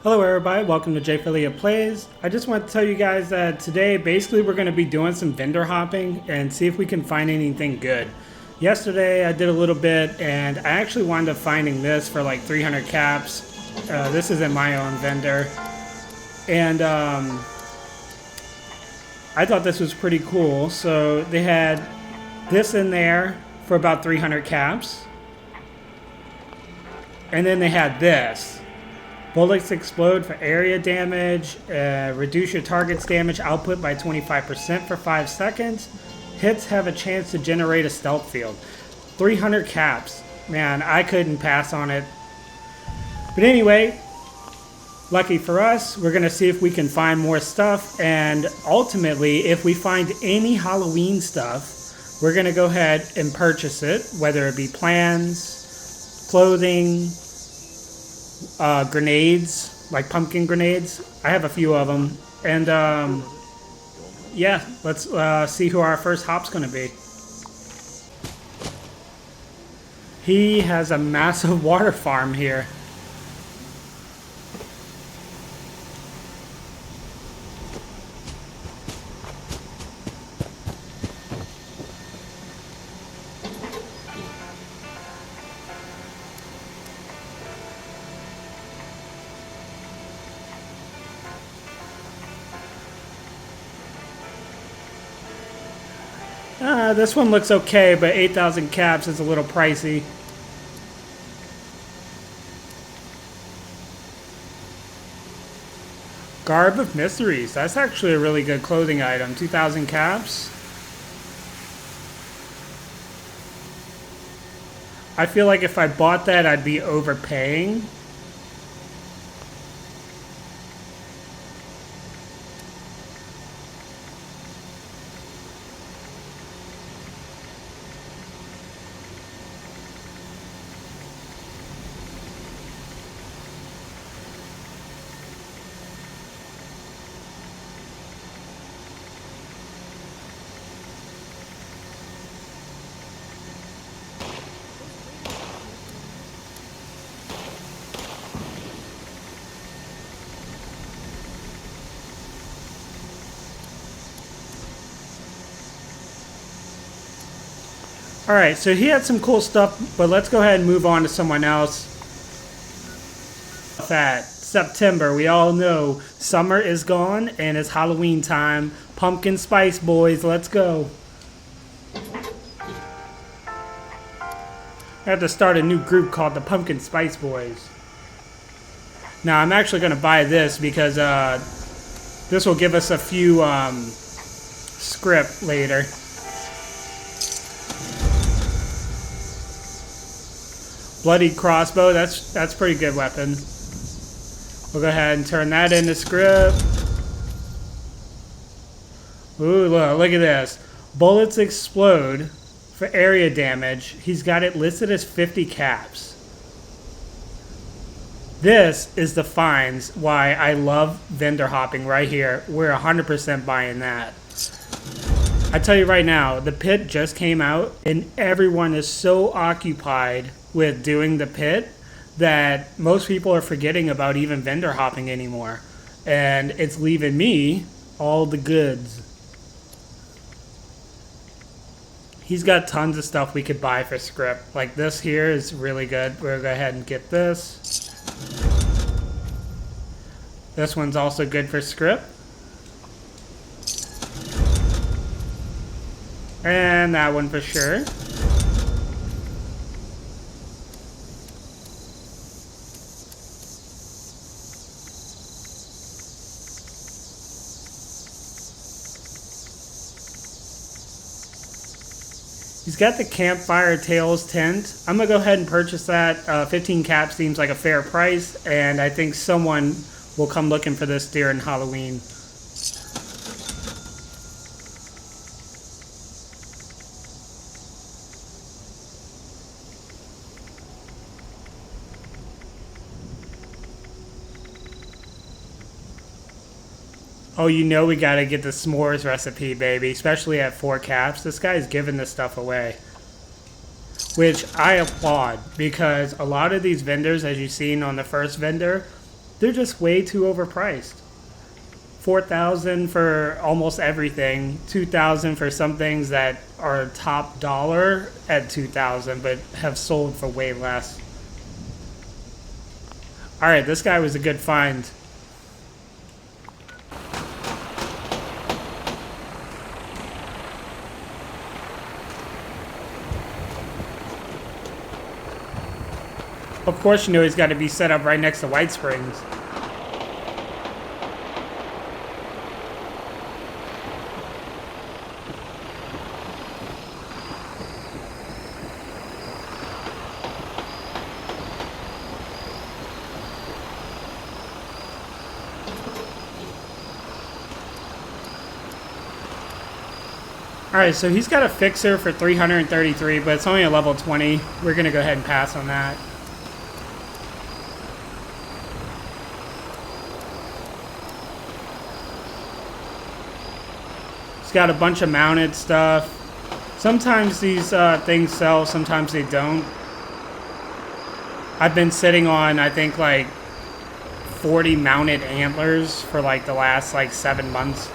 Hello everybody, welcome to JfilliaPlays. I just want to tell you guys that today basically we're going to be doing some vendor hopping and see if we can find anything good. Yesterday I did a little bit and I actually wound up finding this for like 300 caps. This isn't my own vendor. And I thought this was pretty cool. So they had this in there for about 300 caps. And then they had this. Bullets explode for area damage, reduce your target's damage output by 25% for 5 seconds. Hits have a chance to generate a stealth field. 300 caps. Man, I couldn't pass on it. But anyway, lucky for us, we're going to see if we can find more stuff. And ultimately, if we find any Halloween stuff, we're going to go ahead and purchase it, whether it be plans, clothing, grenades, like pumpkin grenades. I have a few of them. And yeah, let's see who our first hop's going to be. He has a massive water farm here. This one looks okay, but 8,000 caps is a little pricey. Garb of Mysteries. That's actually a really good clothing item. 2,000 caps. I feel like if I bought that, I'd be overpaying. Alright, so he had some cool stuff, but let's go ahead and move on to someone else. That September, we all know summer is gone and it's Halloween time. Pumpkin Spice Boys, let's go. I have to start a new group called the Pumpkin Spice Boys. Now, I'm actually going to buy this because this will give us a few script later. Bloody crossbow, that's pretty good weapon. We'll go ahead and turn that into script. Ooh, look at this. Bullets explode for area damage. He's got it listed as 50 caps. This is the finds why I love vendor hopping right here. We're 100% buying that. I tell you right now, the pit just came out and everyone is so occupied with doing the pit that most people are forgetting about even vendor hopping anymore. And it's leaving me all the goods. He's got tons of stuff we could buy for script. Like this here is really good. We're gonna go ahead and get this. This one's also good for script. And that one for sure. He's got the Campfire Tales tent. I'm going to go ahead and purchase that. 15 caps seems like a fair price, and I think someone will come looking for this during Halloween. Oh, you know we gotta get the s'mores recipe, baby. Especially at 4 caps. This guy's giving this stuff away. Which I applaud, because a lot of these vendors, as you've seen on the first vendor, they're just way too overpriced. 4,000 for almost everything, 2,000 for some things that are top dollar at 2,000 but have sold for way less. All right, this guy was a good find. Of course, you know he's got to be set up right next to White Springs. Alright, so he's got a fixer for 333, but it's only a level 20. We're going to go ahead and pass on that. He's got a bunch of mounted stuff. Sometimes these things sell, sometimes they don't. I've been sitting on, I think, like 40 mounted antlers for like the last like 7 months.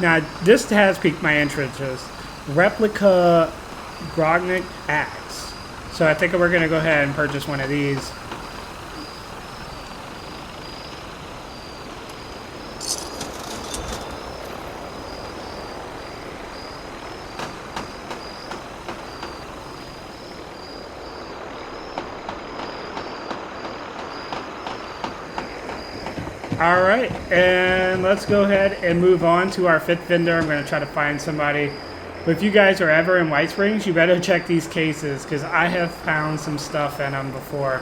Now, this has piqued my interest. Replica Grognik axe. So I think we're going to go ahead and purchase one of these. All right, and let's go ahead and move on to our 5th vendor. I'm going to try to find somebody. But if you guys are ever in White Springs, you better check these cases because I have found some stuff in them before.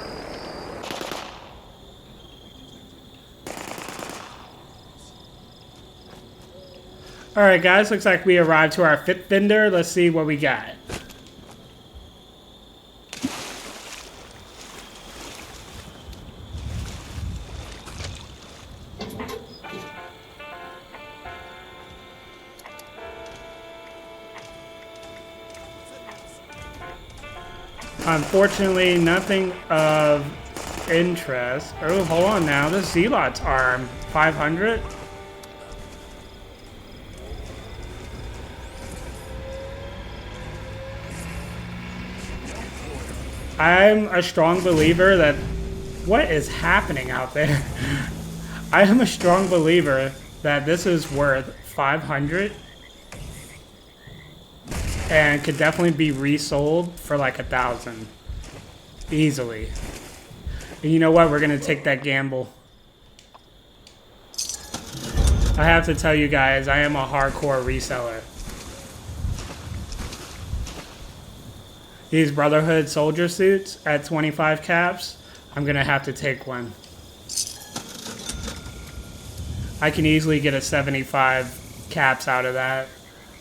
All right, guys, looks like we arrived to our 5th vendor. Let's see what we got. Unfortunately, nothing of interest. Oh, hold on now. This Zealot's arm, 500. I'm a strong believer that... What is happening out there? I am a strong believer that this is worth 500 and could definitely be resold for like 1,000 easily. And you know what? We're gonna take that gamble. I have to tell you guys, I am a hardcore reseller. These Brotherhood soldier suits at 25 caps, I'm gonna have to take one. I can easily get a 75 caps out of that.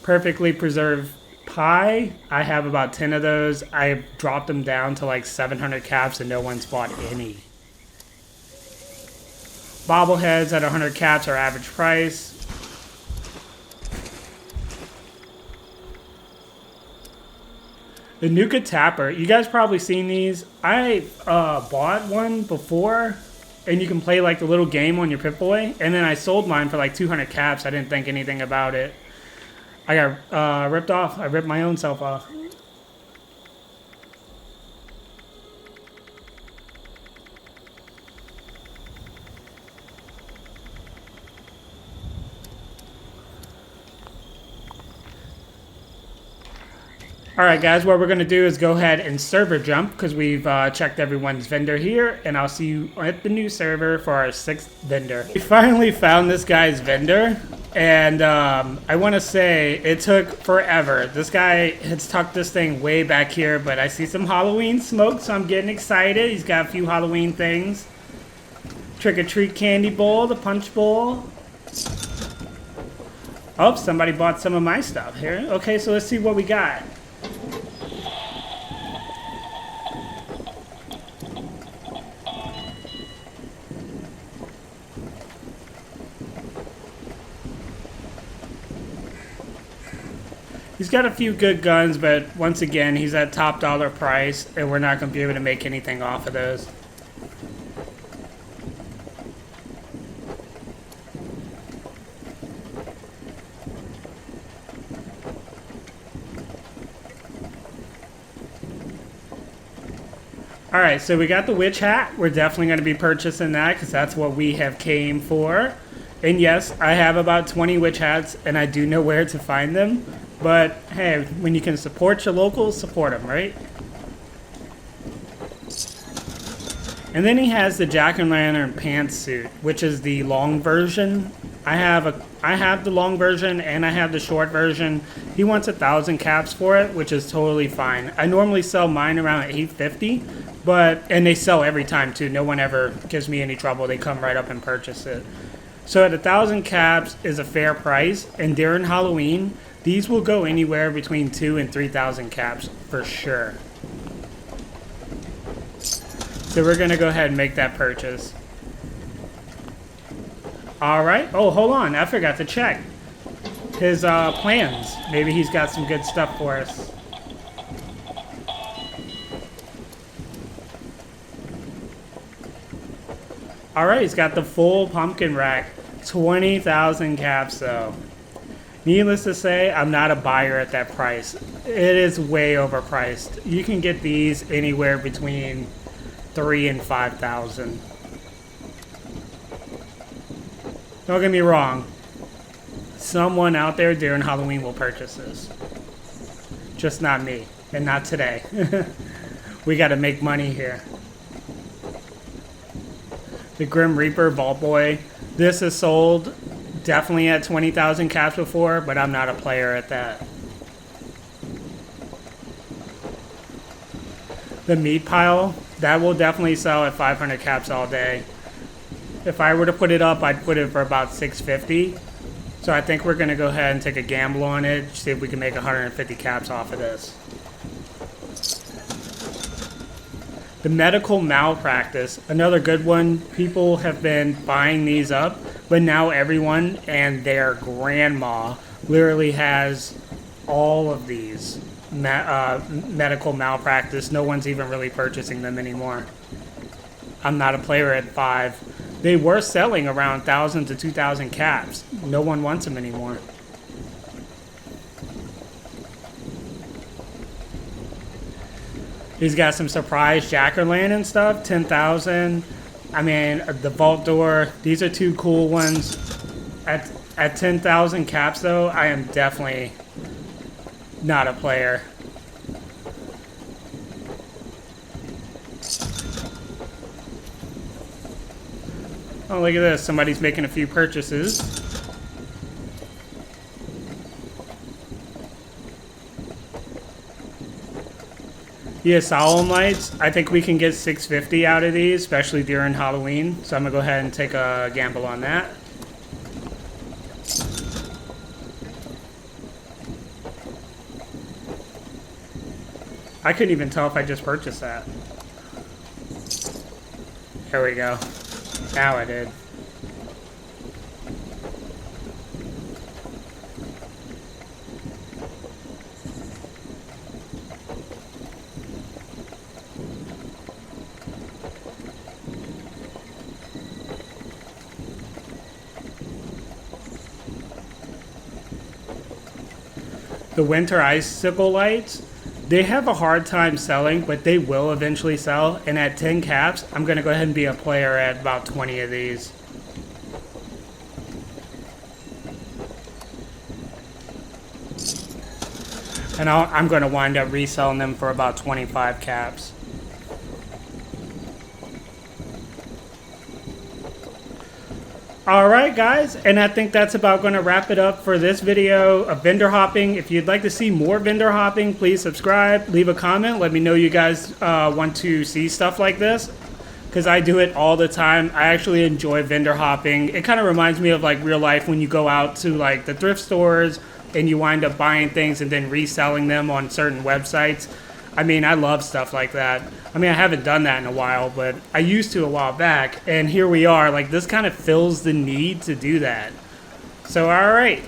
Perfectly preserved pie, I have about 10 of those. I dropped them down to like 700 caps and no one's bought any. Bobbleheads at 100 caps are average price. The Nuka Tapper, you guys probably seen these. I bought one before, and you can play like the little game on your Pip-Boy, and then I sold mine for like 200 caps. I didn't think anything about it. I got ripped off. I ripped my own self off. Alright guys, what we're going to do is go ahead and server jump because we've checked everyone's vendor here, and I'll see you at the new server for our 6th vendor. We finally found this guy's vendor, and I want to say it took forever. This guy has tucked this thing way back here, but I see some Halloween smoke, so I'm getting excited. He's got a few Halloween things. Trick-or-treat candy bowl, the punch bowl. Oh, somebody bought some of my stuff here. Okay, so let's see what we got. He's got a few good guns, but once again, he's at top dollar price, and we're not going to be able to make anything off of those. Alright, so we got the witch hat. We're definitely going to be purchasing that because that's what we have came for. And yes, I have about 20 witch hats, and I do know where to find them. But hey, when you can support your locals, support them, right? And then he has the jack-o'-lantern pantsuit, which is the long version. I have the long version and I have the short version. He wants 1,000 caps for it, which is totally fine. I normally sell mine around $850, and they sell every time too. No one ever gives me any trouble. They come right up and purchase it. So at 1,000 caps is a fair price, and during Halloween, these will go anywhere between 2,000 and 3,000 caps for sure. So we're gonna go ahead and make that purchase. All right. Oh, hold on. I forgot to check his plans. Maybe he's got some good stuff for us. All right. He's got the full pumpkin rack. 20,000 caps, though. Needless to say, I'm not a buyer at that price. It is way overpriced. You can get these anywhere between 3,000 and 5,000. Don't get me wrong. Someone out there during Halloween will purchase this. Just not me. And not today. We gotta make money here. The Grim Reaper Vault Boy. This is sold definitely at 20,000 caps before, but I'm not a player at that. The Meat Pile. That will definitely sell at 500 caps all day. If I were to put it up, I'd put it for about 650. So I think we're going to go ahead and take a gamble on it, see if we can make 150 caps off of this. The Medical Malpractice, another good one. People have been buying these up, but now everyone and their grandma literally has all of these medical malpractice. No one's even really purchasing them anymore. I'm not a player at 5. They were selling around 1,000 to 2,000 caps. No one wants them anymore. He's got some surprise jack-o'-lantern stuff, 10,000. I mean, the vault door. These are two cool ones. At 10,000 caps, though, I am definitely not a player. Oh, look at this. Somebody's making a few purchases. Yeah, solemn lights. I think we can get 650 out of these, especially during Halloween. So I'm going to go ahead and take a gamble on that. I couldn't even tell if I just purchased that. There we go. Now I did. The winter icicle lights, they have a hard time selling, but they will eventually sell. And at 10 caps, I'm going to go ahead and be a player at about 20 of these. And I'm going to wind up reselling them for about 25 caps. Alright guys, and I think that's about going to wrap it up for this video of vendor hopping. If you'd like to see more vendor hopping, please subscribe, leave a comment, let me know you guys want to see stuff like this, because I do it all the time. I actually enjoy vendor hopping. It kind of reminds me of like real life when you go out to like the thrift stores and you wind up buying things and then reselling them on certain websites. I mean, I love stuff like that. I mean, I haven't done that in a while, but I used to a while back, and here we are. Like, this kind of fills the need to do that. So, all right.